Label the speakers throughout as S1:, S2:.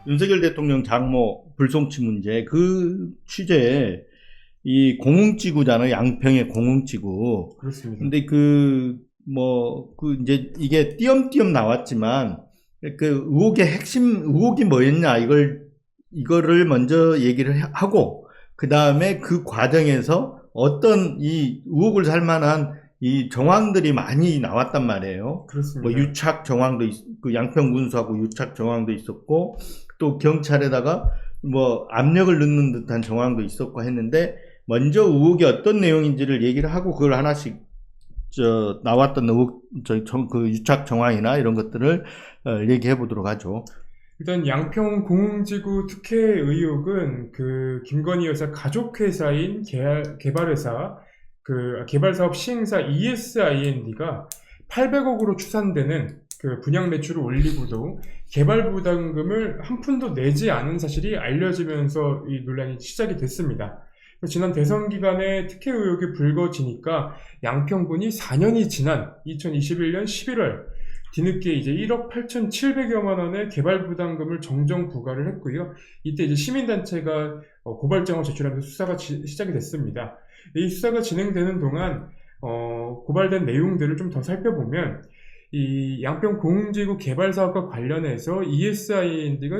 S1: 윤석열 대통령 장모 불송치 문제 그 취재에 이 공흥지구잖아요. 양평의 공흥지구.
S2: 그렇습니다.
S1: 근데 이제 이게 띄엄띄엄 나왔지만 그 의혹의 핵심 의혹이 뭐였냐 이거를 먼저 얘기를 하고 그 다음에 그 과정에서 어떤 이 의혹을 살 만한 이 정황들이 많이 나왔단 말이에요.
S2: 그렇습니다.
S1: 뭐 유착 정황도 그 양평 군수하고 유착 정황도 있었고 또 경찰에다가 뭐 압력을 넣는 듯한 정황도 있었고 했는데 먼저 의혹이 어떤 내용인지를 얘기를 하고 그걸 하나씩 나왔던 의혹 그 유착 정황이나 이런 것들을 얘기해 보도록 하죠.
S2: 일단 양평 공흥지구 특혜 의혹은 그 김건희 여사 가족회사인 개발회사 그 개발사업 시행사 ESIND가 800억으로 추산되는 그 분양 매출을 올리고도 개발 부담금을 한 푼도 내지 않은 사실이 알려지면서 이 논란이 시작이 됐습니다. 지난 대선 기간에 특혜 의혹이 불거지니까 양평군이 4년이 지난 2021년 11월 뒤늦게 이제 1억 8,700여만 원의 개발 부담금을 정정 부과를 했고요. 이때 이제 시민단체가 고발장을 제출하면서 수사가 시작이 됐습니다. 이 수사가 진행되는 동안 고발된 내용들을 좀 더 살펴보면 이 양평 공흥지구 개발 사업과 관련해서 ESIND가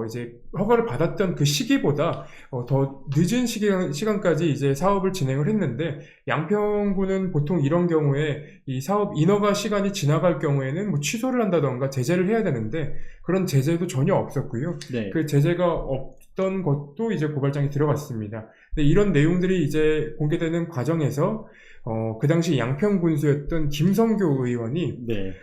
S2: 이제 허가를 받았던 그 시기보다 더 늦은 시간까지 이제 사업을 진행을 했는데 양평구는 보통 이런 경우에 이 사업 인허가 시간이 지나갈 경우에는 뭐 취소를 한다던가 제재를 해야 되는데 그런 제재도 전혀 없었고요.
S1: 네.
S2: 그 제재가 없던 것도 이제 고발장에 들어갔습니다. 근데 이런 내용들이 이제 공개되는 과정에서 그 당시 양평 군수였던 김성교 의원이
S1: 네.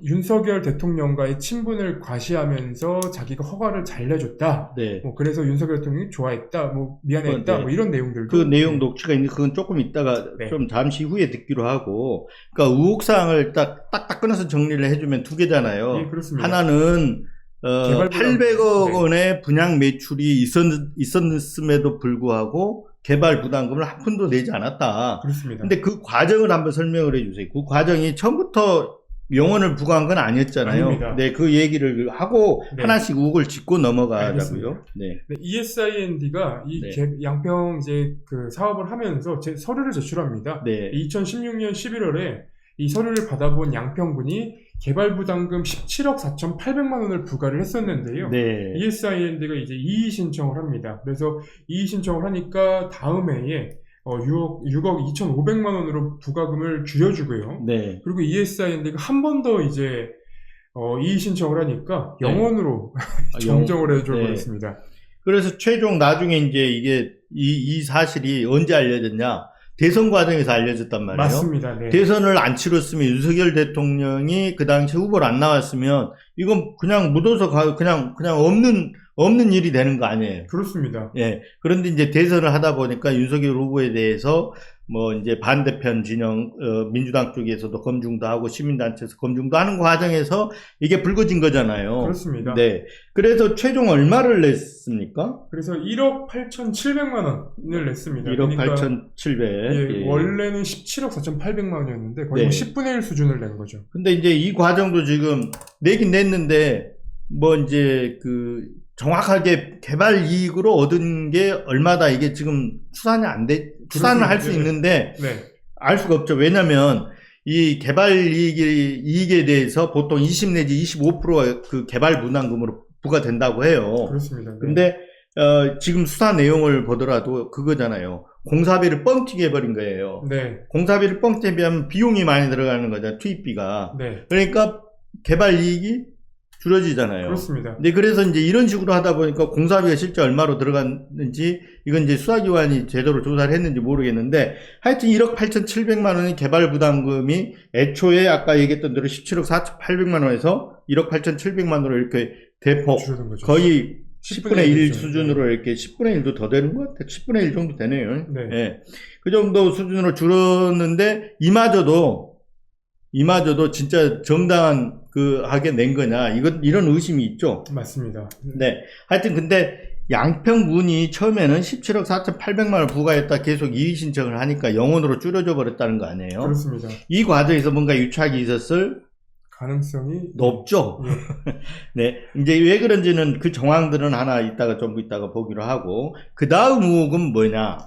S2: 윤석열 대통령과의 친분을 과시하면서 자기가 허가를 잘 내줬다.
S1: 네.
S2: 그래서 윤석열 대통령이 좋아했다, 미안했다,
S1: 네.
S2: 이런 내용들도.
S1: 그 내용 녹취가 있는데 그건 조금 이따가
S2: 네.
S1: 좀 잠시 후에 듣기로 하고, 그러니까 의혹사항을 딱딱 끊어서 정리를 해주면 두 개잖아요.
S2: 예, 그렇습니다.
S1: 하나는 800억
S2: 네.
S1: 원의 분양 매출이 있었음에도 불구하고 개발 부담금을 한 푼도 내지 않았다.
S2: 그렇습니다.
S1: 근데 그 과정을 한번 설명을 해주세요. 그 과정이 처음부터 영원을 부과한 건 아니었잖아요.
S2: 아닙니다.
S1: 네, 그 얘기를 하고
S2: 네.
S1: 하나씩 의혹을 짚고 넘어가자고요.
S2: 알겠습니다.
S1: 네.
S2: ESIND가 이
S1: 네.
S2: 양평 이제 그 사업을 하면서 서류를 제출합니다.
S1: 네.
S2: 2016년 11월에 이 서류를 받아본 양평군이 개발 부담금 17억 4,800만 원을 부과를 했었는데요.
S1: 네.
S2: ESIND가 이제 이의 신청을 합니다. 그래서 이의 신청을 하니까 다음 해에 6억 2,500만 원으로 부과금을 줄여주고요.
S1: 네.
S2: 그리고 ESIND가 한 번 더 이제 이의 신청을 하니까
S1: 네.
S2: 영원으로 정정을 해줘 버렸습니다. 네.
S1: 그래서 최종 나중에 이제 이게 이 사실이 언제 알려졌냐? 대선 과정에서 알려졌단 말이에요.
S2: 맞습니다. 네.
S1: 대선을 안 치렀으면 윤석열 대통령이 그 당시 후보를 안 나왔으면 이건 그냥 묻어서 그냥 없는 일이 되는 거 아니에요.
S2: 그렇습니다.
S1: 예. 그런데 이제 대선을 하다 보니까 윤석열 후보에 대해서 뭐 이제 반대편 진영 민주당 쪽에서도 검증도 하고 시민단체에서 검증도 하는 과정에서 이게 불거진 거잖아요.
S2: 그렇습니다.
S1: 네. 그래서 최종 얼마를 냈습니까?
S2: 그래서 1억 8,700만 원을 냈습니다.
S1: 1억
S2: 그러니까
S1: 8,700.
S2: 예,
S1: 예.
S2: 원래는 17억 4,800만 원이었는데 거의
S1: 네.
S2: 10분의 1 수준을 낸 거죠.
S1: 근데 이제 이 과정도 지금 내긴 냈는데 뭐 이제 그 정확하게 개발 이익으로 얻은 게 얼마다 이게 지금 추산을 할 수 있는데
S2: 네.
S1: 알 수가 없죠. 왜냐면 이 개발 이익에 대해서 보통 20 내지 25%가 그 개발 부담금으로 부과된다고 해요.
S2: 그렇습니다. 네.
S1: 근데 지금 수사 내용을 보더라도 그거잖아요. 공사비를 뻥튀기 해버린 거예요.
S2: 네.
S1: 공사비를 뻥튀기 하면 비용이 많이 들어가는 거죠. 투입비가.
S2: 네.
S1: 그러니까 개발 이익이 줄어지잖아요.
S2: 그렇습니다.
S1: 네, 그래서 이제 이런 식으로 하다 보니까 공사비가 실제 얼마로 들어갔는지 이건 이제 수사기관이 제대로 조사를 했는지 모르겠는데 하여튼 1억 8,700만 원의 개발 부담금이 애초에 아까 얘기했던 대로 17억 4,800만 원에서 1억 8,700만 원으로 이렇게 대폭
S2: 줄어든 거죠.
S1: 거의 10분의 1 수준으로
S2: 네.
S1: 이렇게 10분의 1도 더 되는 것 같아요. 10분의 1 정도 되네요.
S2: 네.
S1: 네. 그 정도 수준으로 줄었는데 이마저도 진짜 정당한 하게 낸 거냐 이런 의심이 있죠.
S2: 맞습니다.
S1: 네. 하여튼 근데 양평군이 처음에는 17억 4,800만 원 부과했다 계속 이의 신청을 하니까 영원으로 줄여져 버렸다는 거 아니에요?
S2: 그렇습니다.
S1: 이 과정에서 뭔가 유착이 있었을
S2: 가능성이
S1: 높죠.
S2: 예.
S1: 네. 이제 왜 그런지는 그 정황들은 하나 좀 이따가 보기로 하고, 그 다음 의혹은 뭐냐?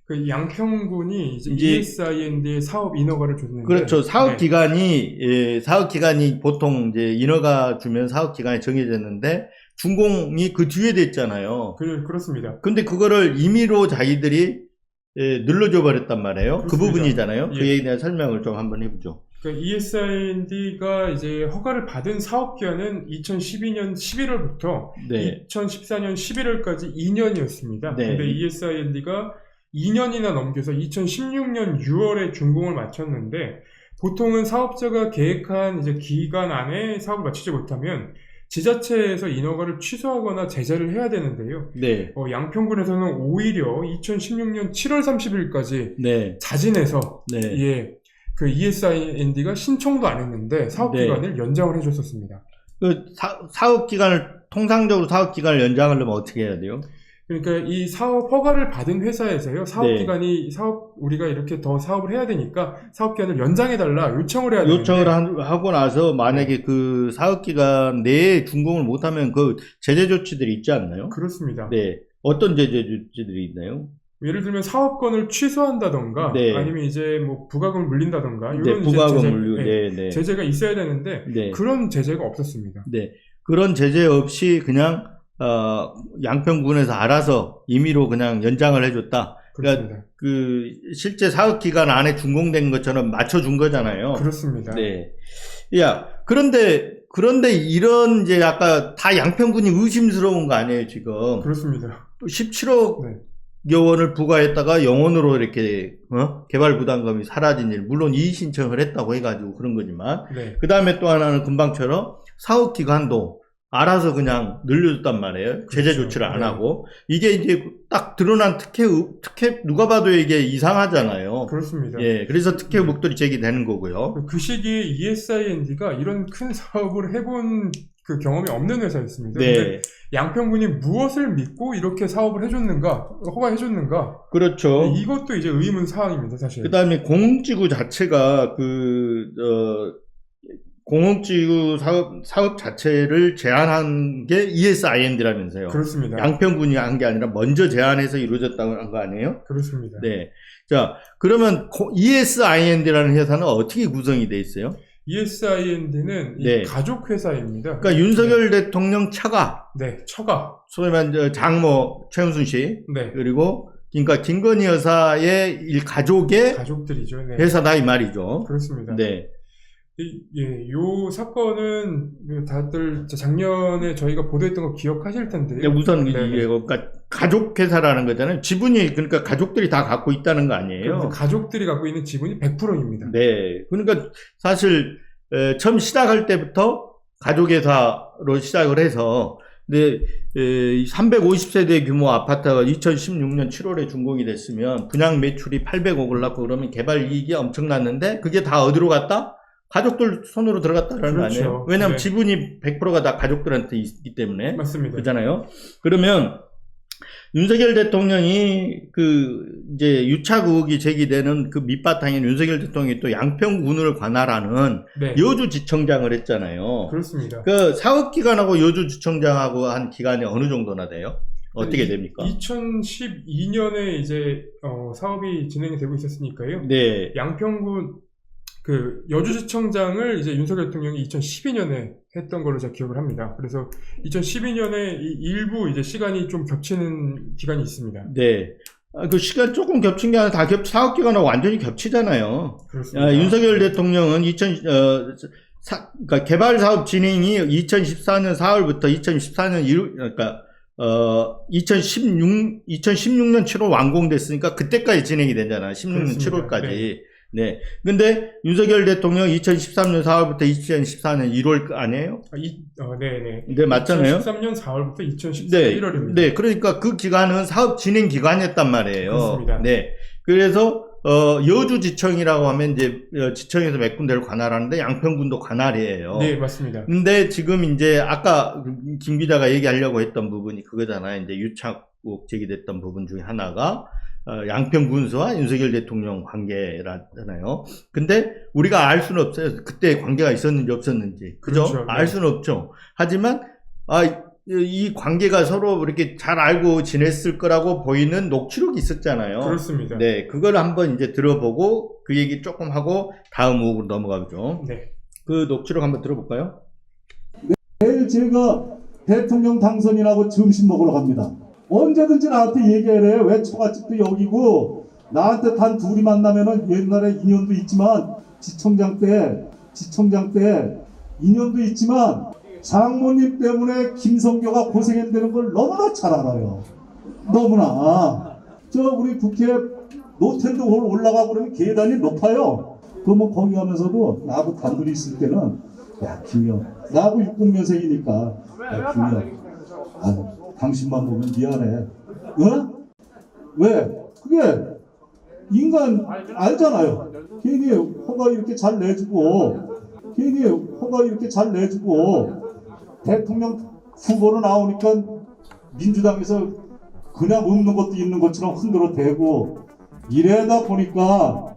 S2: 그 양평군이 이제
S1: 이제
S2: ESIND에 사업 인허가를 줬는데
S1: 그렇죠. 사업
S2: 네.
S1: 기간이, 사업 기간이 보통 이제 인허가 주면 사업 기간이 정해졌는데, 준공이 그 뒤에 됐잖아요.
S2: 그렇습니다.
S1: 근데 그거를 임의로 자기들이 눌러줘 버렸단 말이에요. 그
S2: 그렇습니다.
S1: 부분이잖아요. 그
S2: 예.
S1: 얘기에 대한 설명을 좀 한번 해보죠.
S2: 그러니까 ESIND가 이제 허가를 받은 사업 기간은 2012년 11월부터
S1: 네.
S2: 2014년 11월까지 2년이었습니다.
S1: 네.
S2: 근데 ESIND가 2년이나 넘겨서 2016년 6월에 준공을 마쳤는데, 보통은 사업자가 계획한 이제 기간 안에 사업을 마치지 못하면 지자체에서 인허가를 취소하거나 제재를 해야 되는데요.
S1: 네.
S2: 양평군에서는 오히려 2016년 7월 30일까지
S1: 네.
S2: 자진해서
S1: 네.
S2: 예, 그 ESIND가 신청도 안 했는데 사업
S1: 네.
S2: 기간을 연장을 해줬었습니다.
S1: 그 사업 기간을 통상적으로 사업 기간을 연장하려면 어떻게 해야 돼요?
S2: 그러니까 이 사업 허가를 받은 회사에서요, 사업
S1: 네.
S2: 기간이 우리가 이렇게 더 사업을 해야 되니까 사업 기간을 연장해달라 요청을 해야 되는데,
S1: 요청을 하고 나서 만약에 그 사업 기간 내에 준공을 못하면 그 제재 조치들이 있지 않나요?
S2: 그렇습니다.
S1: 네. 어떤 제재 조치들이 있나요?
S2: 예를 들면 사업권을 취소한다던가
S1: 네.
S2: 아니면 이제 뭐 부가금을 물린다던가
S1: 네,
S2: 이런
S1: 부가금 물류. 네, 네.
S2: 제재가 있어야 되는데
S1: 네.
S2: 그런 제재가 없었습니다.
S1: 네. 그런 제재 없이 그냥 양평군에서 알아서 임의로 그냥 연장을 해줬다. 그러니까
S2: 그렇습니다.
S1: 그 실제 사업 기간 안에 준공된 것처럼 맞춰준 거잖아요.
S2: 그렇습니다.
S1: 네. 야, 그런데 이런 이제 아까 다 양평군이 의심스러운 거 아니에요, 지금?
S2: 그렇습니다.
S1: 17억
S2: 네.
S1: 원을 부과했다가 영원으로 이렇게 개발 부담금이 사라진 일, 물론 이의 신청을 했다고 해가지고 그런 거지만,
S2: 네.
S1: 그 다음에 또 하나는 금방처럼 사업 기간도 알아서 그냥 늘려줬단 말이에요. 제재
S2: 그렇죠.
S1: 조치를 안
S2: 네.
S1: 하고. 이게 이제 딱 드러난 특혜, 누가 봐도 이게 이상하잖아요.
S2: 그렇습니다.
S1: 예, 그래서 특혜 의혹들이 제기되는 거고요.
S2: 그 시기에 ESIND가 이런 큰 사업을 해본 그 경험이 없는 회사였습니다.
S1: 네.
S2: 근데 양평군이 무엇을 믿고 이렇게 사업을 해줬는가, 허가해줬는가,
S1: 그렇죠.
S2: 이것도 이제 의문 사항입니다, 사실.
S1: 그 다음에 공공지구 자체가 공공지구 사업 자체를 제안한 게 ESIND라면서요.
S2: 그렇습니다.
S1: 양평군이 한 게 아니라 먼저 제안해서 이루어졌다고 한 거 아니에요?
S2: 그렇습니다.
S1: 네. 자, 그러면 ESIND라는 회사는 어떻게 구성이 돼 있어요?
S2: ESIND는
S1: 네.
S2: 가족 회사입니다.
S1: 그러니까 윤석열 대통령 처가,
S2: 네, 처가.
S1: 소위 말하는 장모 최은순 씨,
S2: 네,
S1: 그리고 그러니까 김건희 여사의 가족의
S2: 가족들이죠. 네,
S1: 회사다 이 말이죠.
S2: 그렇습니다.
S1: 네.
S2: 요 사건은 다들 작년에 저희가 보도했던 거 기억하실 텐데요.
S1: 근데 우선
S2: 네,
S1: 이게 그러니까 가족 회사라는 거잖아요. 지분이 그러니까 가족들이 다 갖고 있다는 거 아니에요.
S2: 가족들이 갖고 있는 지분이 100%입니다.
S1: 네. 그러니까 사실 처음 시작할 때부터 가족 회사로 시작을 해서 근데 350세대 규모 아파트가 2016년 7월에 준공이 됐으면 분양 매출이 800억을 났고 그러면 개발 이익이 엄청났는데 그게 다 어디로 갔다? 가족들 손으로 들어갔다라는 거
S2: 그렇죠.
S1: 아니에요? 왜냐하면
S2: 네.
S1: 지분이 100%가 다 가족들한테 있기 때문에.
S2: 맞습니다.
S1: 그렇잖아요. 그러면 윤석열 대통령이 이제 유착 의혹이 제기되는 그 밑바탕에 윤석열 대통령이 또 양평군을 관할하는
S2: 네,
S1: 여주지청장을 했잖아요.
S2: 그렇습니다.
S1: 그 사업기관하고 여주지청장하고 한 기간이 어느 정도나 돼요? 어떻게 됩니까?
S2: 2012년에 이제 사업이 진행이 되고 있었으니까요.
S1: 네.
S2: 양평군 그 여주지청장을 이제 윤석열 대통령이 2012년에 했던 걸로 제가 기억을 합니다. 그래서 2012년에 일부 이제 시간이 좀 겹치는 기간이 있습니다.
S1: 네. 그 시간 조금 겹친 게 아니라 다 사업기관하고 완전히 겹치잖아요.
S2: 그렇습니다.
S1: 윤석열 대통령은 그러니까 개발 사업 진행이 2014년 4월부터 2014년 1월, 그러니까 2016년 7월 완공됐으니까 그때까지 진행이 되잖아요. 16년
S2: 그렇습니다.
S1: 7월까지.
S2: 네.
S1: 네. 근데 윤석열 대통령 2013년 4월부터 2014년 1월 아니에요?
S2: 네네.
S1: 네, 맞잖아요.
S2: 2013년 4월부터 2014년
S1: 네.
S2: 1월입니다.
S1: 네. 그러니까 그 기간은 사업 진행 기간이었단 말이에요.
S2: 그렇습니다.
S1: 네. 그래서 여주지청이라고 하면 이제 지청에서 몇 군데를 관할하는데 양평군도 관할이에요.
S2: 네, 맞습니다.
S1: 근데 지금 이제 아까 김 기자가 얘기하려고 했던 부분이 그거잖아요. 이제 유착 의혹 제기됐던 부분 중에 하나가 양평 군수와 윤석열 대통령 관계라잖아요. 근데 우리가 알 수는 없어요. 그때 관계가 있었는지 없었는지. 그죠?
S2: 그렇죠.
S1: 알 수는 없죠. 하지만, 이 관계가 서로 이렇게 잘 알고 지냈을 거라고 보이는 녹취록이 있었잖아요.
S2: 그렇습니다.
S1: 네, 그걸 한번 이제 들어보고 그 얘기 조금 하고 다음 의혹으로 넘어가죠.
S2: 네.
S1: 그 녹취록 한번 들어볼까요?
S3: 내일 제가 대통령 당선인하고 점심 먹으러 갑니다. 언제든지 나한테 얘기해래. 왜 처갓집도 여기고 나한테 단 둘이 만나면은 옛날에 인연도 있지만 지청장 때 인연도 있지만 장모님 때문에 김성교가 고생한다는 걸 너무나 잘 알아요. 너무나. 우리 국회 노텐도 올라가고 그러면 계단이 높아요. 그러면 거기 가면서도 나하고 단둘이 있을 때는 야 김영, 나하고 60년생이니까 야 김영, 당신만 보면 미안해. 어? 왜? 그게 인간 알잖아요. 괜히 허가 이렇게 잘 내주고 대통령 후보로 나오니까 민주당에서 그냥 없는 것도 있는 것처럼 흔들어 대고 이래다 보니까.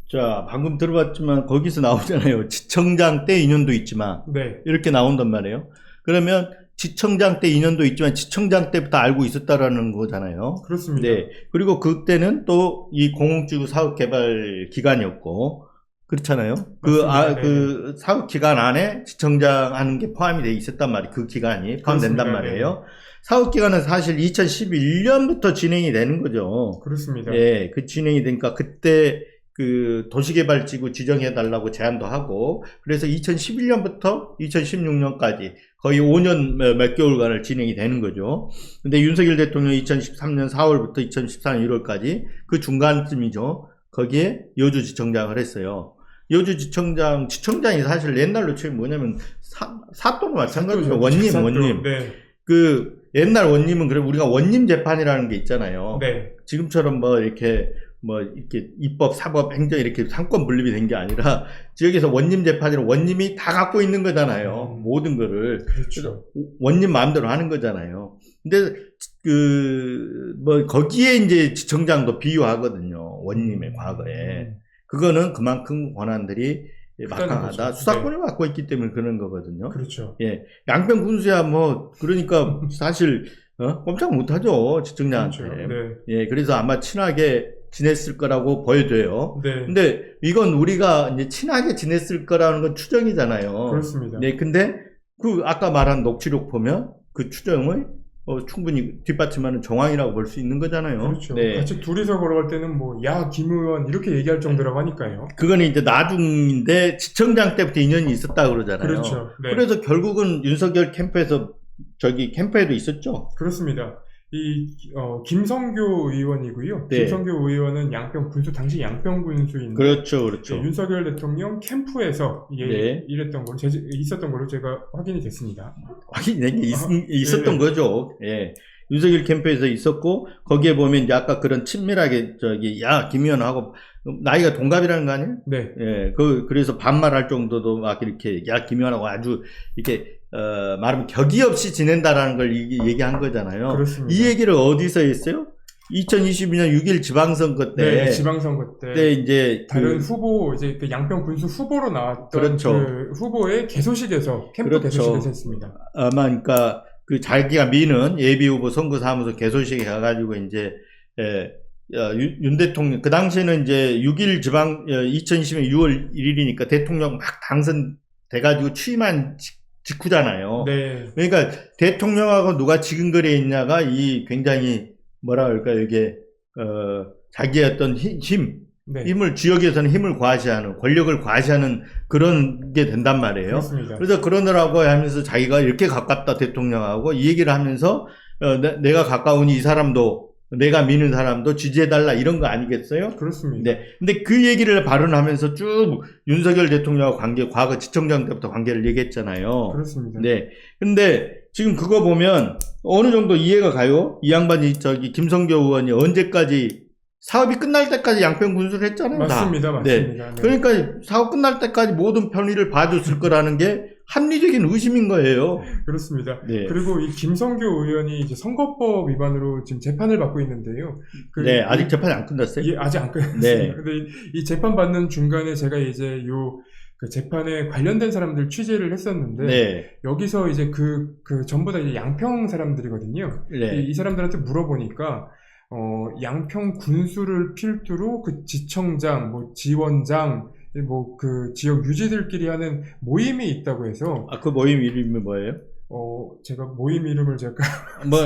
S1: 자, 방금 들어봤지만 거기서 나오잖아요. 지청장 때 인연도 있지만
S2: 네.
S1: 이렇게 나온단 말이에요. 그러면 지청장 때 인연도 있지만 지청장 때부터 알고 있었다라는 거잖아요.
S2: 그렇습니다.
S1: 네. 그리고 그때는 또 이 공공지구 사업 개발 기간이었고 그렇잖아요.
S2: 맞습니다.
S1: 그 사업 기간 안에 지청장 하는 게 포함이 돼 있었단 말이에요. 그 기간이 포함된단
S2: 그렇습니다.
S1: 말이에요. 사업 기간은 사실 2011년부터 진행이 되는 거죠.
S2: 그렇습니다.
S1: 예, 그 진행이 되니까 그때 그 도시개발지구 지정해달라고 제안도 하고, 그래서 2011년부터 2016년까지 거의 5년 몇 개월간을 진행이 되는 거죠. 근데 윤석열 대통령이 2013년 4월부터 2014년 1월까지 그 중간쯤이죠. 거기에 여주지청장을 했어요. 지청장이 사실 옛날로 치면 뭐냐면 사또도 마찬가지죠. 원님.
S2: 네.
S1: 그 옛날 원님은 그래 우리가 원님 재판이라는 게 있잖아요.
S2: 네.
S1: 지금처럼 이렇게 입법, 사법, 행정 이렇게 상권 분립이 된 게 아니라 지역에서 원님 재판이라 원님이 다 갖고 있는 거잖아요. 모든 거를.
S2: 그렇죠.
S1: 원님 마음대로 하는 거잖아요. 근데 거기에 이제 지청장도 비유하거든요. 원님의 과거에. 그거는 그만큼 권한들이 막강하다. 수사권을 갖고 있기 때문에 그런 거거든요.
S2: 그렇죠.
S1: 예. 양평 군수야 그러니까 사실 꼼짝 못 하죠. 지청장한테.
S2: 그렇죠. 네.
S1: 예. 그래서 아마 친하게 지냈을 거라고 보여져요.
S2: 네.
S1: 근데 이건 우리가 이제 친하게 지냈을 거라는 건 추정이잖아요.
S2: 그렇습니다.
S1: 네. 근데 그 아까 말한 녹취록 보면 그 추정을 충분히 뒷받침하는 정황이라고 볼 수 있는 거잖아요.
S2: 그렇죠.
S1: 네.
S2: 같이 둘이서 걸어갈 때는 야, 김 의원 이렇게 얘기할 정도라고 하니까요.
S1: 그거는 이제 나중인데 지청장 때부터 인연이 있었다 그러잖아요.
S2: 그렇죠. 네.
S1: 그래서 결국은 윤석열 캠프에서 캠프에도 있었죠.
S2: 그렇습니다. 김성교 의원이고요.
S1: 네.
S2: 김성교 의원은 당시 양평 군수인데
S1: 그렇죠.
S2: 네, 윤석열 대통령 캠프에서
S1: 네.
S2: 있었던 걸로 제가 확인이 됐습니다.
S1: 확인된 게 있었던
S2: 네.
S1: 거죠. 예. 윤석열 캠프에서 있었고 거기에 보면 이제 아까 그런 친밀하게 김 의원하고 나이가 동갑이라는 거 아니에요?
S2: 네.
S1: 예. 그래서 반말할 정도도 막 이렇게 김 의원하고 아주 이렇게 말하면 격이 없이 지낸다라는 걸 얘기한 거잖아요.
S2: 그렇습니다.
S1: 이 얘기를 어디서 했어요? 2022년 6일 지방선거 때.
S2: 네, 지방선거 때.
S1: 이제
S2: 다른 후보, 이제 그 양평 군수 후보로 나왔던
S1: 그렇죠.
S2: 그 후보의 개소식에서, 캠프
S1: 그렇죠.
S2: 개소식에서 했습니다.
S1: 아마 그러니까 그 자기가 미는 예비후보 선거사무소 개소식에 가가지고 이제 윤 대통령 그 당시에는 이제 6일 2020년 6월 1일이니까 대통령 막 당선돼가지고 취임한 직후잖아요.
S2: 네.
S1: 그러니까 대통령하고 누가 지근거리에 있냐가 굉장히 뭐라 그럴까요? 이게 자기의 어떤
S2: 네.
S1: 지역에서는 힘을 과시하는, 권력을 과시하는 그런 게 된단 말이에요.
S2: 그렇습니다.
S1: 그래서 그러느라고 하면서 자기가 이렇게 가깝다 대통령하고 이 얘기를 하면서 내가 가까우니 이 사람도 내가 미는 사람도 지지해달라 이런 거 아니겠어요?
S2: 그렇습니다.
S1: 네. 근데 그 얘기를 발언하면서 쭉 윤석열 대통령과 과거 지청장 때부터 관계를 얘기했잖아요.
S2: 그렇습니다.
S1: 네. 근데 지금 그거 보면 어느 정도 이해가 가요? 이 양반이 김성교 의원이 언제까지 사업이 끝날 때까지 양평 군수를 했잖아요.
S2: 맞습니다.
S1: 다.
S2: 맞습니다.
S1: 네.
S2: 네.
S1: 그러니까 사업 끝날 때까지 모든 편의를 봐줬을 거라는 게 합리적인 의심인 거예요.
S2: 그렇습니다.
S1: 네.
S2: 그리고 이 김성교 의원이 이제 선거법 위반으로 지금 재판을 받고 있는데요.
S1: 네, 아직 재판이 안 끝났어요?
S2: 예, 아직 안 끝났습니다.
S1: 네.
S2: 근데 이 재판 받는 중간에 제가 이제 그 재판에 관련된 사람들 취재를 했었는데
S1: 네.
S2: 여기서 이제 그 전부 다 이제 양평 사람들이거든요.
S1: 네.
S2: 이 사람들한테 물어보니까 양평 군수를 필두로 그 지청장, 뭐 지원장, 뭐 그 지역 유지들끼리 하는 모임이 있다고 해서
S1: 그 모임 이름이 뭐예요?
S2: 제가 모임 이름을 제가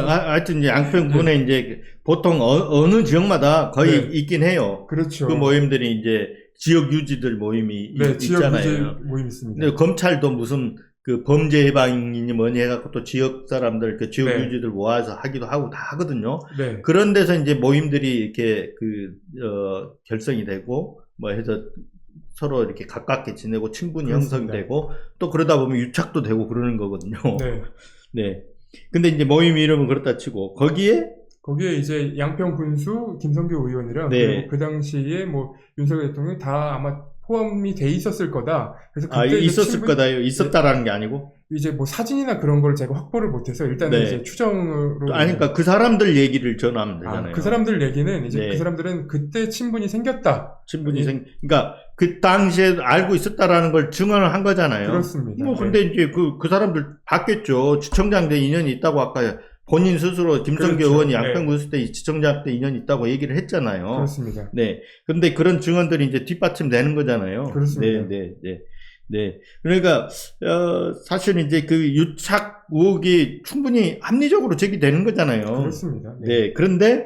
S1: 하여튼 이제 양평군에 이제 보통 어느 지역마다 거의
S2: 네.
S1: 있긴 해요.
S2: 그렇죠.
S1: 그 모임들이 이제 지역 유지들 모임이
S2: 네, 지역
S1: 있잖아요.
S2: 유지 모임 있습니다.
S1: 근데 검찰도 무슨 그 범죄 예방이니 뭐니 해갖고 또 지역 사람들, 그 지역
S2: 네.
S1: 유지들 모아서 하기도 하고 다 하거든요.
S2: 네.
S1: 그런 데서 이제 모임들이 이렇게 결성이 되고 뭐 해서 서로 이렇게 가깝게 지내고 친분이
S2: 그렇습니다.
S1: 형성되고 또 그러다 보면 유착도 되고 그러는 거거든요.
S2: 네.
S1: 네. 근데 이제 모임 이름은 그렇다 치고 거기에
S2: 이제 양평 군수 김성교 의원이랑
S1: 네.
S2: 그리고 그 당시에 뭐 윤석열 대통령이 다 아마 포함이 돼 있었을 거다. 그래서 그때 이제
S1: 있었을 거다요. 있었다라는 게 아니고.
S2: 이제 뭐 사진이나 그런 걸 제가 확보를 못해서 일단은
S1: 네.
S2: 이제 추정으로.
S1: 그러니까 그 사람들 얘기를 전하면 되잖아요.
S2: 그 사람들 얘기는 이제
S1: 네.
S2: 그 사람들은 그때 친분이 생겼다.
S1: 친분이 그러니까 그 당시에 알고 있었다라는 걸 증언을 한 거잖아요.
S2: 그렇습니다.
S1: 뭐 근데 이제 그 사람들 봤겠죠. 지청장 때 인연이 있다고 아까 본인 스스로 김성교
S2: 그렇죠.
S1: 의원이
S2: 네.
S1: 양평군수 때 지청장 때 인연이 있다고 얘기를 했잖아요.
S2: 그렇습니다.
S1: 네. 근데 그런 증언들이 이제 뒷받침되는 거잖아요.
S2: 그렇습니다.
S1: 네. 그러니까 사실 이제 그 유착 의혹이 충분히 합리적으로 제기되는 거잖아요.
S2: 그렇습니다.
S1: 네. 그런데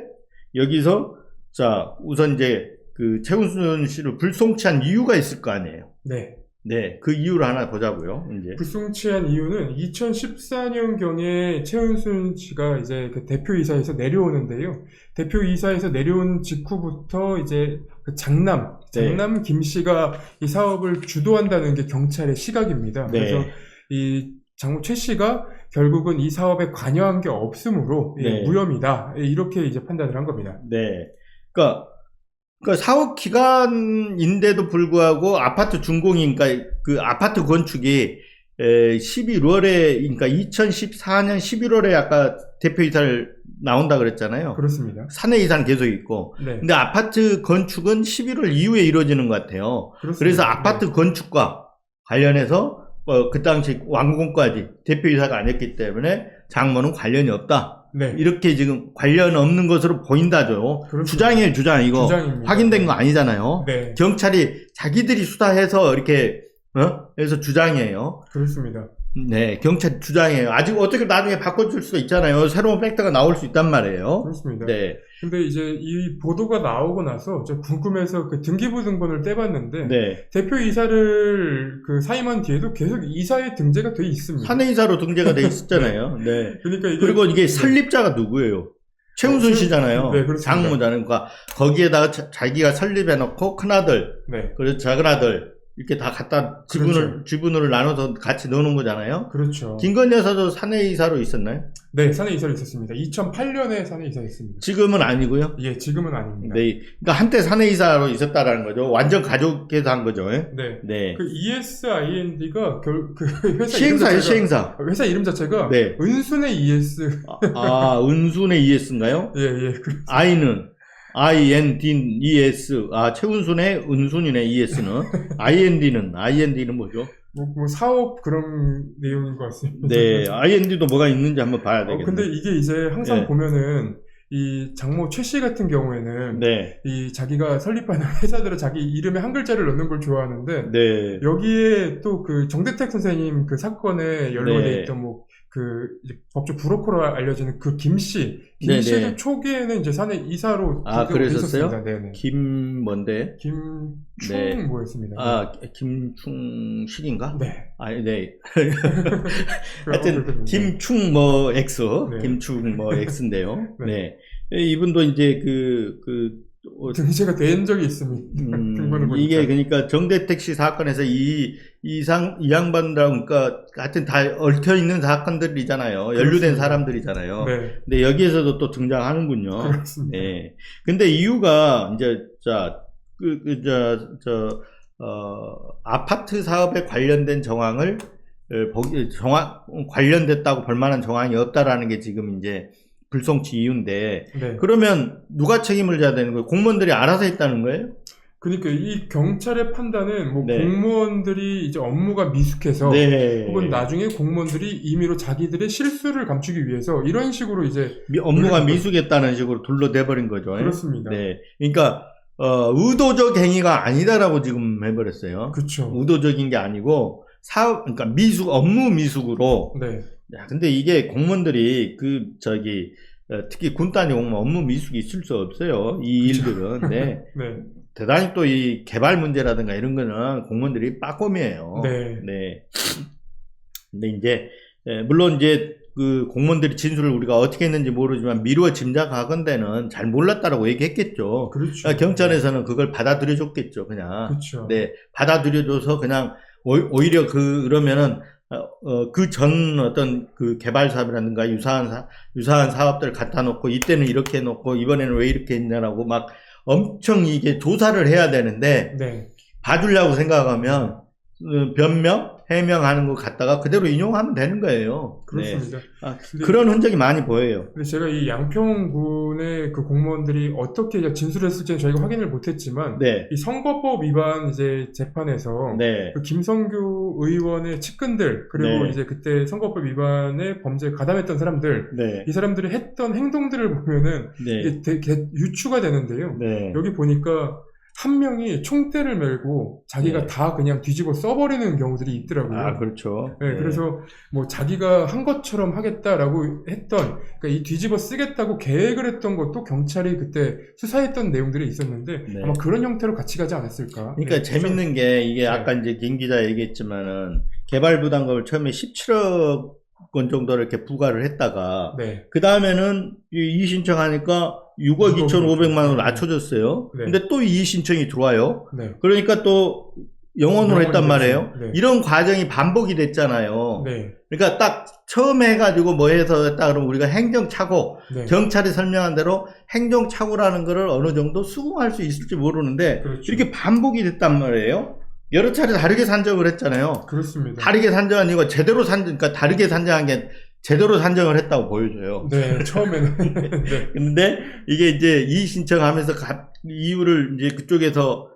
S1: 여기서 자 우선 이제 그 최은순 씨를 불송치한 이유가 있을 거 아니에요.
S2: 네.
S1: 네. 그 이유를 하나 보자고요. 이제.
S2: 불송치한 이유는 2014년경에 최은순 씨가 이제 그 대표이사에서 내려오는데요. 대표이사에서 내려온 직후부터 이제 그 장남 김 씨가 이 사업을 주도한다는 게 경찰의 시각입니다.
S1: 네.
S2: 그래서 이 장모 최 씨가 결국은 이 사업에 관여한 게 없으므로
S1: 네.
S2: 무혐의다. 이렇게 이제 판단을 한 겁니다.
S1: 네. 그러니까 사업 기간인데도 불구하고 아파트 준공이, 그러니까 그 아파트 건축이 11월에, 그러니까 2014년 11월에 아까 대표이사를 나온다 그랬잖아요.
S2: 그렇습니다.
S1: 사내 이사는 계속 있고.
S2: 네.
S1: 근데 아파트 건축은 11월 이후에 이루어지는 것 같아요.
S2: 그렇습니다.
S1: 그래서 아파트 건축과 관련해서 그 당시 완공까지 대표이사가 아니었기 때문에 장모는 관련이 없다.
S2: 네.
S1: 이렇게 지금 관련 없는 것으로 보인다죠.
S2: 그렇습니다.
S1: 주장이에요, 주장. 이거
S2: 주장입니다.
S1: 확인된 거 아니잖아요.
S2: 네.
S1: 경찰이 자기들이 수사해서 이렇게 해서 주장이에요.
S2: 그렇습니다.
S1: 네, 경찰 주장이에요. 아직 어떻게 나중에 바꿔줄 수가 있잖아요. 새로운 팩트가 나올 수 있단 말이에요.
S2: 그렇습니다.
S1: 네,
S2: 근데 이제 이 보도가 나오고 나서 저 궁금해서 그 등기부등본을 떼봤는데
S1: 네.
S2: 대표이사를 그 사임한 뒤에도 계속 이사에 등재가 돼 있습니다.
S1: 사내이사로 등재가 돼 있었잖아요. 네.
S2: 그러니까 이게
S1: 그리고 이게 설립자가 누구예요? 최은순 씨잖아요.
S2: 네, 그렇습니다.
S1: 장모자는. 그러니까 거기에다가 자기가 설립해놓고 큰아들,
S2: 네,
S1: 그리고 작은아들 이렇게 다 갖다 지분을 나눠서 같이 넣는 거잖아요.
S2: 그렇죠.
S1: 김건희 여사도 사내이사로 있었나요?
S2: 네, 사내이사로 있었습니다. 2008년에 사내이사였습니다.
S1: 지금은 아니고요.
S2: 예, 지금은 아닙니다.
S1: 네, 그러니까 한때 사내이사로 있었다라는 거죠. 완전 가족에서 한 거죠.
S2: 네.
S1: 네.
S2: 그 ESIND가 그 회사
S1: 시행사예요, 시행사.
S2: 회사 이름 자체가
S1: 네.
S2: 은순의 ES.
S1: 은순의 ES인가요?
S2: 예, 예.
S1: I는 IND-ES. 최은순의 은순이네, ES는. IND는 뭐죠?
S2: 뭐 사업 그런 내용인 것 같습니다.
S1: 네, IND도 뭐가 있는지 한번 봐야 되겠네요.
S2: 근데 이게 이제 항상
S1: 네.
S2: 보면은 이 장모 최 씨 같은 경우에는
S1: 네,
S2: 이 자기가 설립하는 회사들은 자기 이름에 한 글자를 넣는 걸 좋아하는데
S1: 네,
S2: 여기에 또 그 정대택 선생님 그 사건에 연루돼
S1: 네.
S2: 있던 뭐 그 법조 브로커로 알려지는 그 김 씨,
S1: 네,
S2: 씨도
S1: 네.
S2: 초기에는 이제 사내 이사로
S1: 그랬었어요?
S2: 있었습니다. 네네.
S1: 뭔데?
S2: 김충
S1: 네.
S2: 뭐였습니다.
S1: 김충식인가?
S2: 네.
S1: 네. 하여튼, 김충 X.
S2: 네.
S1: 김충 X인데요.
S2: 네.
S1: 네. 이분도 이제
S2: 등재가 된 적이 있습니다. 등본을 보니까.
S1: 이게 그러니까 정대택 씨 사건에서 이 양반이라고, 그러니까 하여튼 다 얽혀 있는 사건들이잖아요. 연루된
S2: 그렇습니다.
S1: 사람들이잖아요.
S2: 네.
S1: 근데 여기에서도 또 등장하는군요.
S2: 그렇습니다.
S1: 네. 근데 이유가 이제 아파트 사업에 관련된 정황을 관련됐다고 볼 만한 정황이 없다라는 게 지금 이제 불송치 이유인데,
S2: 네.
S1: 그러면 누가 책임을 져야 되는 거예요? 공무원들이 알아서 했다는 거예요?
S2: 그러니까 이 경찰의 판단은 뭐
S1: 네.
S2: 공무원들이 이제 업무가 미숙해서
S1: 네.
S2: 혹은 나중에 공무원들이 임의로 자기들의 실수를 감추기 위해서 이런 식으로 이제
S1: 업무가
S2: 논리를
S1: 미숙했다는 식으로 둘러대버린 거죠.
S2: 그렇습니다.
S1: 네. 그러니까, 의도적 행위가 아니다라고 지금 해버렸어요.
S2: 그렇죠.
S1: 의도적인 게 아니고, 그러니까 업무 미숙으로.
S2: 네.
S1: 야, 근데 이게 공무원들이 특히 군 단위 공무원 업무 미숙이 있을 수 없어요. 이 일들은. 네.
S2: 네.
S1: 대단히 또 이 개발 문제라든가 이런 거는 공무원들이 빠꼼이에요.
S2: 네.
S1: 네. 근데 이제, 물론 이제 그 공무원들이 진술을 우리가 어떻게 했는지 모르지만 미루어 짐작하건대는 잘 몰랐다라고 얘기했겠죠.
S2: 그렇죠.
S1: 그러니까 경찰에서는 그걸 받아들여줬겠죠, 그냥.
S2: 그렇죠.
S1: 네. 받아들여줘서 그냥 오히려 그러면은 그 전 어떤 그 개발 사업이라든가 유사한 사업들 갖다 놓고 이때는 이렇게 해놓고 이번에는 왜 이렇게 했냐라고 막 엄청 이게 조사를 해야 되는데
S2: 네.
S1: 봐주려고 생각하면 변명, 해명하는 거 갖다가 그대로 인용하면 되는 거예요.
S2: 그렇습니다.
S1: 네.
S2: 근데
S1: 그런 흔적이 많이 보여요.
S2: 근데 제가 이 양평군의 그 공무원들이 어떻게 이제 진술했을지는 저희가 확인을 못했지만
S1: 네.
S2: 이 선거법 위반 이제 재판에서
S1: 네.
S2: 그 김성규 의원의 측근들 그리고
S1: 네.
S2: 이제 그때 선거법 위반에 범죄에 가담했던 사람들
S1: 네.
S2: 이 사람들이 했던 행동들을 보면은
S1: 네.
S2: 이게 되게 유추가 되는데요.
S1: 네.
S2: 여기 보니까 한 명이 총대를 메고 자기가
S1: 네.
S2: 다 그냥 뒤집어 써버리는 경우들이 있더라고요.
S1: 아, 그렇죠.
S2: 네, 그래서 뭐 자기가 한 것처럼 하겠다라고 했던, 그러니까 이 뒤집어 쓰겠다고 계획을 했던 것도 경찰이 그때 수사했던 내용들이 있었는데
S1: 네.
S2: 아마 그런 형태로 같이 가지 않았을까.
S1: 그러니까
S2: 네,
S1: 재밌는 게 이게
S2: 네.
S1: 아까 이제 김 기자 얘기했지만은 개발 부담금을 처음에 17억 원 정도를 이렇게 부과를 했다가
S2: 네,
S1: 그 다음에는 이의 신청하니까 6억 2,500만 원으로 낮춰줬어요.
S2: 네.
S1: 근데 또 이의 신청이 들어와요.
S2: 네,
S1: 그러니까 또 영원으로 했단 말이에요.
S2: 네.
S1: 이런 과정이 반복이 됐잖아요.
S2: 네,
S1: 그러니까 딱 처음 해가지고 뭐 해서 했다 그러면 우리가 행정착오,
S2: 네.
S1: 경찰이 설명한 대로 행정착오라는 거를 어느 정도 수긍할 수 있을지 모르는데
S2: 그렇죠.
S1: 이렇게 반복이 됐단 말이에요. 여러 차례 다르게 산정을 했잖아요.
S2: 그렇습니다.
S1: 다르게 산정한 이유가 그러니까 다르게 산정한 게 제대로 산정을 했다고 보여줘요.
S2: 네, 처음에는. 네,
S1: 근데 이게 이제 이의 신청하면서 이유를 이제 그쪽에서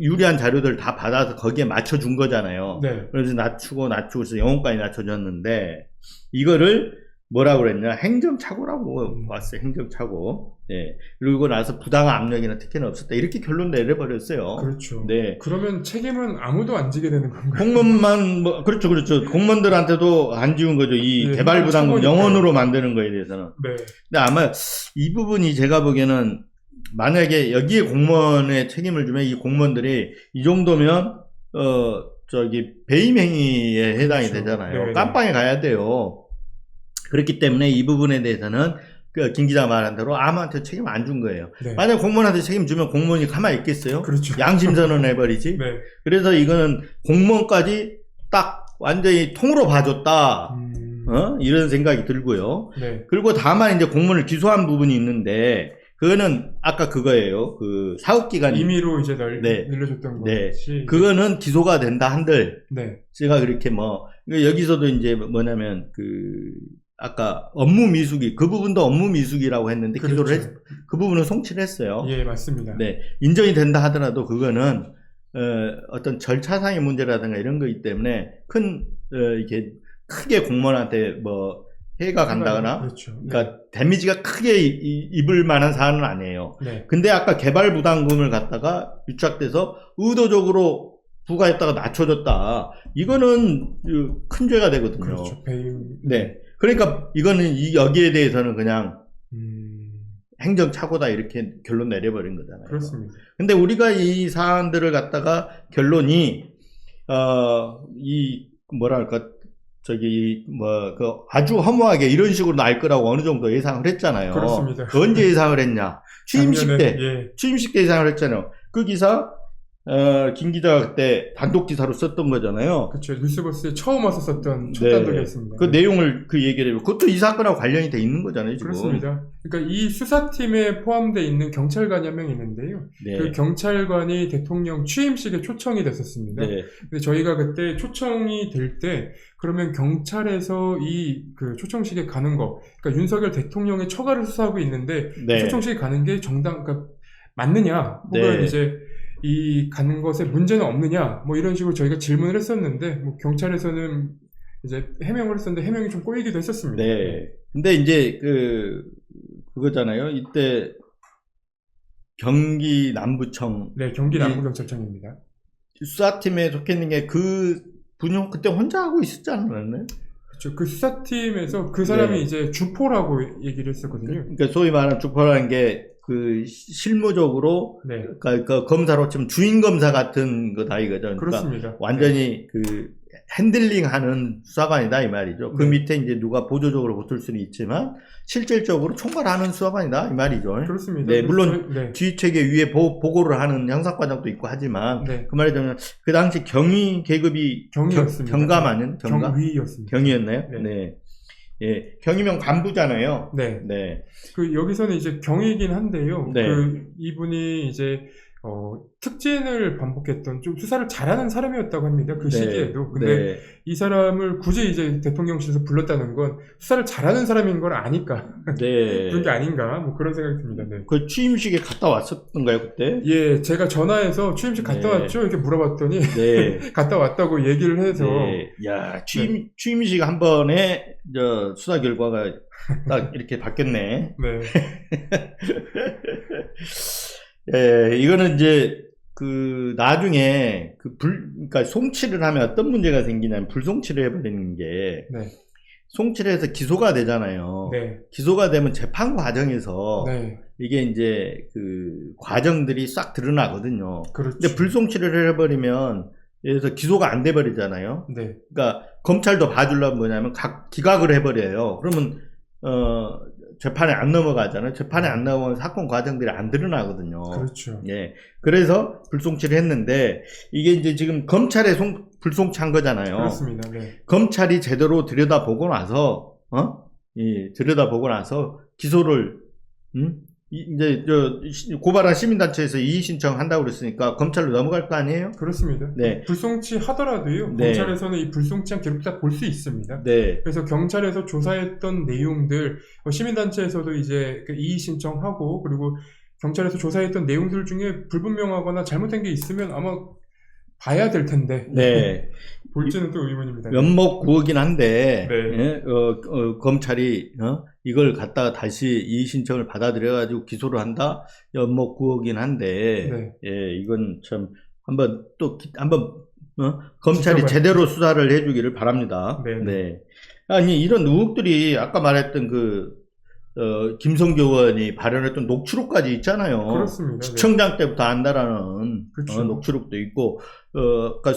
S1: 유리한 자료들 다 받아서 거기에 맞춰준 거잖아요.
S2: 네,
S1: 그래서 낮추고 해서 영혼까지 낮춰줬는데 이거를 뭐라고 그랬냐? 행정착오라고 봤어요. 행정착오. 네. 그리고 나서 부당한 압력이나 특혜는 없었다. 이렇게 결론 내려버렸어요.
S2: 그렇죠.
S1: 네.
S2: 그러면 책임은 아무도 안 지게 되는 건가요?
S1: 공무원만 그렇죠. 공무원들한테도 안 지운 거죠. 이
S2: 네,
S1: 개발 부담금
S2: 행정착오니까요.
S1: 영원으로 만드는 거에 대해서는.
S2: 네,
S1: 근데 아마 이 부분이 제가 보기에는 만약에 여기에 공무원의 책임을 주면 이 공무원들이 이 정도면 배임 행위에 해당이
S2: 그렇죠.
S1: 되잖아요.
S2: 네,
S1: 깜빵에 가야 돼요. 그렇기 때문에 이 부분에 대해서는 김 기자 말한 대로 아무한테 책임 안 준 거예요.
S2: 네.
S1: 만약 공무원한테 책임 주면 공무원이 가만히 있겠어요?
S2: 그렇죠.
S1: 양심선언 해버리지.
S2: 네.
S1: 그래서 이거는 공무원까지 딱 완전히 통으로 봐줬다. 이런 생각이 들고요.
S2: 네,
S1: 그리고 다만 이제 공무원을 기소한 부분이 있는데 그거는 아까 그거예요. 그 사업기간
S2: 임의로 이제
S1: 네.
S2: 늘려줬던
S1: 네.
S2: 것이.
S1: 그거는 기소가 된다 한들
S2: 네,
S1: 제가 그렇게 여기서도 이제 뭐냐면 아까 업무 미숙이 그 부분도 업무 미숙이라고 했는데
S2: 그렇죠.
S1: 기소를 그 부분은 송치를 했어요.
S2: 예, 맞습니다.
S1: 네, 인정이 된다 하더라도 그거는 어떤 절차상의 문제라든가 이런 거기 때문에 이렇게 크게 공무원한테 해가 간다거나
S2: 그렇죠.
S1: 그러니까 데미지가 크게 입을 만한 사안은 아니에요.
S2: 네.
S1: 근데 아까 개발 부담금을 갖다가 유착돼서 의도적으로 부과했다가 낮춰줬다. 이거는 큰 죄가 되거든요.
S2: 그렇죠. 배임.
S1: 네. 그러니까 이거는 여기에 대해서는 그냥 행정착오다 이렇게 결론 내려버린 거잖아요.
S2: 그렇습니다.
S1: 근데 우리가 이 사안들을 갖다가 결론이 아주 허무하게 이런 식으로 날 거라고 어느 정도 예상을 했잖아요.
S2: 그렇습니다.
S1: 언제 예상을 했냐? 취임식
S2: 작년에,
S1: 때.
S2: 예.
S1: 취임식 때 예상을 했잖아요. 그 기사 김 기자가 그때 단독 기사로 썼던 거잖아요.
S2: 그렇죠. 뉴스버스에 처음 와서 썼던 첫
S1: 네.
S2: 단독이었습니다.
S1: 그 내용을 그 얘기를 해요. 그것도 이 사건하고 관련이 돼 있는 거잖아요, 지금.
S2: 그렇습니다. 그러니까 이 수사팀에 포함되어 있는 경찰관이 한 명 있는데요.
S1: 네.
S2: 그 경찰관이 대통령 취임식에 초청이 됐었습니다.
S1: 네.
S2: 근데 저희가 그때 초청이 될 때 그러면 경찰에서 이 그 초청식에 가는 거, 그러니까 윤석열 대통령의 처가를 수사하고 있는데
S1: 네.
S2: 초청식에 가는 게 그러니까 맞느냐, 혹은
S1: 네.
S2: 이제 이 가는 것에 문제는 없느냐, 뭐 이런 식으로 저희가 질문을 했었는데 뭐 경찰에서는 이제 해명을 했었는데 해명이 좀 꼬이기도 했었습니다.
S1: 네. 근데 이제 그거잖아요. 이때 경기 남부청
S2: 네, 경기 남부경찰청입니다.
S1: 수사팀에 속해 있는 게 그 분용 그때 혼자 하고 있었지 않았나요?
S2: 그렇죠. 그 수사팀에서 그 사람이
S1: 네.
S2: 이제 주포라고 얘기를 했었거든요.
S1: 그러니까 소위 말하는 주포라는 게 그 실무적으로
S2: 네,
S1: 그러니까 검사로 치면 주인 검사 같은 거다 이거죠. 그러니까
S2: 그렇습니다.
S1: 완전히 그 핸들링하는 수사관이다 이 말이죠. 그
S2: 네.
S1: 밑에 이제 누가 보조적으로 붙을 수는 있지만 실질적으로 총괄하는 수사관이다 이 말이죠.
S2: 그렇습니다.
S1: 네, 물론
S2: 네,
S1: 지휘체계 위에 보고를 하는 형사과장도 있고 하지만
S2: 네,
S1: 그 말이자면 그 당시 경위 계급이
S2: 경위였습니다.
S1: 경감 아닌 경감
S2: 경위였습니다.
S1: 경위였나요?
S2: 네.
S1: 네. 예, 경위면 간부잖아요.
S2: 네,
S1: 네.
S2: 그 여기서는 이제 경위이긴 한데요.
S1: 네.
S2: 그 이분이 이제 특진을 반복했던 좀 수사를 잘하는 사람이었다고 합니다. 그
S1: 네.
S2: 시기에도. 근데
S1: 네.
S2: 이 사람을 굳이 이제 대통령실에서 불렀다는 건 수사를 잘하는 사람인 걸 아니까
S1: 네.
S2: 그런 게 아닌가 뭐 그런 생각이 듭니다. 네.
S1: 그 취임식에 갔다 왔었던가요 그때?
S2: 예, 제가 전화해서 취임식 갔다
S1: 네.
S2: 왔죠? 이렇게 물어봤더니
S1: 네.
S2: 갔다 왔다고 얘기를 해서
S1: 네. 야, 취임식 한 번에 수사 결과가 딱 이렇게 바뀌었네.
S2: 네,
S1: 예, 이거는 이제 나중에 그러니까 송치를 하면 어떤 문제가 생기냐면 불송치를 해버리는 게
S2: 네,
S1: 송치를 해서 기소가 되잖아요.
S2: 네,
S1: 기소가 되면 재판 과정에서
S2: 네,
S1: 이게 이제 그 과정들이 싹 드러나거든요.
S2: 그렇죠.
S1: 근데 불송치를 해버리면 예를 들어서 기소가 안 돼버리잖아요.
S2: 네,
S1: 그러니까 검찰도 봐주려면 뭐냐면 기각을 해버려요. 그러면 재판에 안 넘어가잖아요. 재판에 안 넘어가면 사건 과정들이 안 드러나거든요.
S2: 그렇죠.
S1: 예. 그래서 불송치를 했는데 이게 이제 지금 검찰에 불송치한 거잖아요.
S2: 그렇습니다. 네,
S1: 검찰이 제대로 들여다보고 나서 들여다보고 나서 기소를 이제 고발한 시민단체에서 이의 신청한다고 그랬으니까 검찰로 넘어갈 거 아니에요?
S2: 그렇습니다.
S1: 네.
S2: 불송치 하더라도요.
S1: 네.
S2: 경찰에서는 이 불송치한 기록 다 볼 수 있습니다.
S1: 네.
S2: 그래서 경찰에서 조사했던 내용들, 시민단체에서도 이제 그 이의 신청하고 그리고 경찰에서 조사했던 내용들 중에 불분명하거나 잘못된 게 있으면 아마 봐야 될 텐데.
S1: 네.
S2: 볼지는 또 의문입니다.
S1: 면목구어긴 한데
S2: 네.
S1: 예? 검찰이 이걸 갖다가 다시 이의 신청을 받아들여가지고 기소를 한다. 면목구어긴 한데
S2: 네.
S1: 예, 이건 참 한번 검찰이
S2: 지켜봐야
S1: 제대로 수사를 해주기를 바랍니다.
S2: 네.
S1: 네. 아니 이런 의혹들이 아까 말했던 김성교 의원이 발언했던 녹취록까지 있잖아요.
S2: 그렇습니다. 네.
S1: 시청장 때부터 안다라는
S2: 그렇죠.
S1: 녹취록도 있고, 그러니까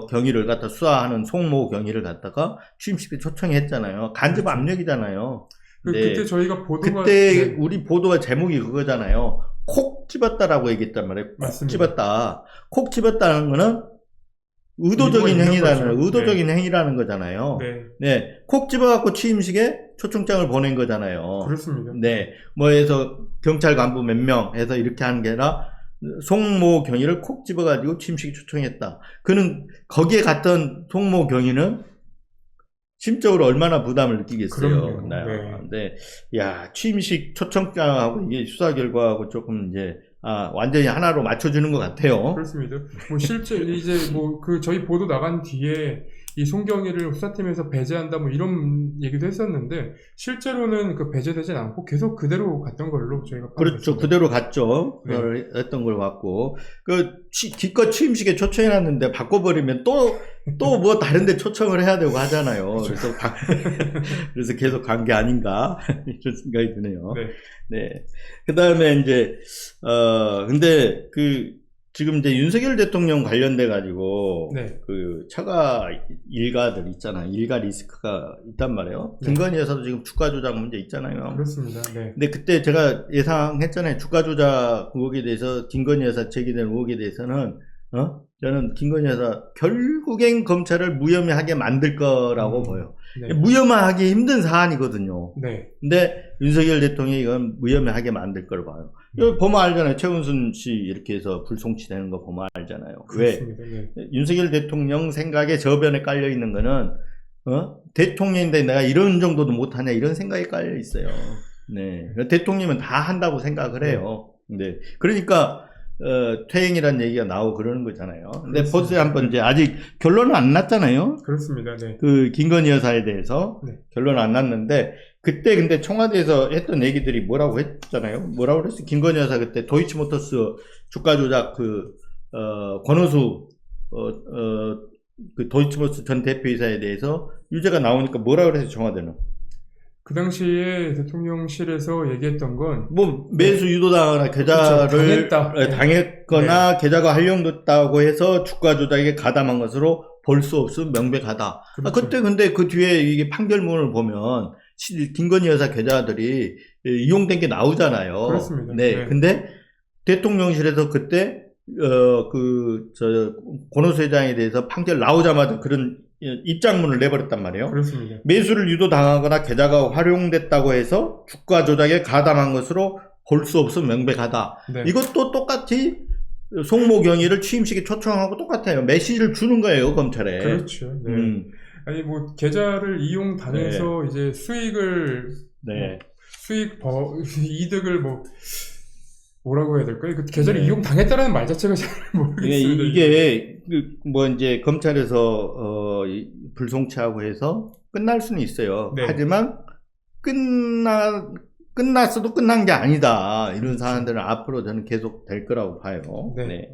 S1: 경위를 갖다 수사하는 송모 경위를 갖다가 취임식에 초청했잖아요. 간접 압력이잖아요.
S2: 그때 저희가 보도가
S1: 그때
S2: 네.
S1: 우리 보도가 제목이 그거잖아요. 콕 집었다라고 얘기했단 말이에요. 콕
S2: 맞습니다.
S1: 집었다. 콕 집었다는 거는 의도적인 행위라는 거잖아요.
S2: 네.
S1: 네, 콕 집어갖고 취임식에 초청장을 보낸 거잖아요.
S2: 그렇습니다.
S1: 네, 뭐 해서 경찰 간부 몇 명 해서 이렇게 한 게 아니라 송모 경위를 콕 집어가지고 취임식에 초청했다. 그는 거기에 갔던 송모 경위는 심적으로 얼마나 부담을 느끼겠어요.
S2: 그럼요. 네.
S1: 네, 야 취임식 초청장하고 이게 수사 결과하고 조금 이제 완전히 하나로 맞춰주는 것 같아요.
S2: 그렇습니다. 뭐 실제 이제 뭐 저희 보도 나간 뒤에 이 송경희를 수사팀에서 배제한다 뭐 이런 얘기도 했었는데 실제로는 그 배제되진 않고 계속 그대로 갔던 걸로 저희가
S1: 그렇죠.
S2: 파악했습니다.
S1: 그대로 갔죠.
S2: 네.
S1: 그걸 했던 걸 같고 기껏 취임식에 초청해놨는데 바꿔버리면 또 뭐 다른데 초청을 해야 되고 하잖아요.
S2: 그렇죠.
S1: 그래서 계속 간 게 아닌가 이런 생각이 드네요.
S2: 네.
S1: 네. 그 다음에 이제 근데 지금 이제 윤석열 대통령 관련돼 가지고
S2: 네.
S1: 그 처가 일가들 있잖아. 일가 리스크가 있단 말이에요.
S2: 네.
S1: 김건희 여사도 지금 주가 조작 문제 있잖아요.
S2: 그렇습니다. 네.
S1: 근데 그때 제가 예상했잖아요. 주가 조작 의혹에 대해서 김건희 여사 제기된 의혹에 대해서는 저는 김건희 여사 결국엔 검찰을 무혐의하게 만들 거라고 보여요.
S2: 네.
S1: 무혐의하기 힘든 사안이거든요.
S2: 네.
S1: 근데 윤석열 대통령이 이건 무혐의하게 만들 걸 봐요. 이거 보면 알잖아요. 최은순 씨 이렇게 해서 불송치되는 거 보면 알잖아요.
S2: 그렇습니다. 네.
S1: 왜? 윤석열 대통령 생각에 저변에 깔려 있는 거는 대통령인데 내가 이런 정도도 못하냐 이런 생각이 깔려 있어요. 네. 대통령은 다 한다고 생각을 해요. 네. 그러니까 퇴행이라는 얘기가 나오고 그러는 거잖아요. 근데
S2: 그렇습니다.
S1: 보세요 한번 이제 아직 결론은 안 났잖아요.
S2: 그렇습니다. 네.
S1: 그 김건희 여사에 대해서
S2: 네.
S1: 결론 안 났는데 그때 근데 청와대에서 했던 얘기들이 뭐라고 했잖아요. 뭐라고 그랬어? 김건희 여사 그때 도이치모터스 주가 조작 권오수 그 도이치모터스 전 대표이사에 대해서 유죄가 나오니까 뭐라고 그랬어요 청와대는?
S2: 그 당시에 대통령실에서 얘기했던 건
S1: 뭐 매수 유도당하거나 계좌를
S2: 그렇죠. 당했다.
S1: 당했거나 계좌가 활용됐다고 해서 주가 조작에 가담한 것으로 볼 수 없음 명백하다.
S2: 그렇죠.
S1: 그때 근데 그 뒤에 이게 판결문을 보면 김건희 여사 계좌들이 이용된 게 나오잖아요.
S2: 그렇습니다.
S1: 네.
S2: 네.
S1: 근데 대통령실에서 그때 권오수 회장에 대해서 판결 나오자마자 그런 입장문을 내버렸단 말이에요.
S2: 그렇습니다.
S1: 매수를 유도당하거나 계좌가 활용됐다고 해서 주가 조작에 가담한 것으로 볼 수 없음 명백하다.
S2: 네.
S1: 이것도 똑같이 송모경위를 취임식에 초청하고 똑같아요. 메시지를 주는 거예요, 검찰에.
S2: 그렇죠. 네. 아니 뭐 계좌를 이용 당해서 이제 수익을
S1: 네.
S2: 이득을 뭐라고 해야 될까요? 그 계좌를
S1: 네.
S2: 이용 당했다라는 말 자체가 잘 모르겠습니다.
S1: 이게 뭐 이제 검찰에서 불송치하고 해서 끝날 수는 있어요.
S2: 네.
S1: 하지만 끝났어도 끝난 게 아니다. 이런 사안들은 앞으로 저는 계속 될 거라고 봐요.
S2: 네.
S1: 네.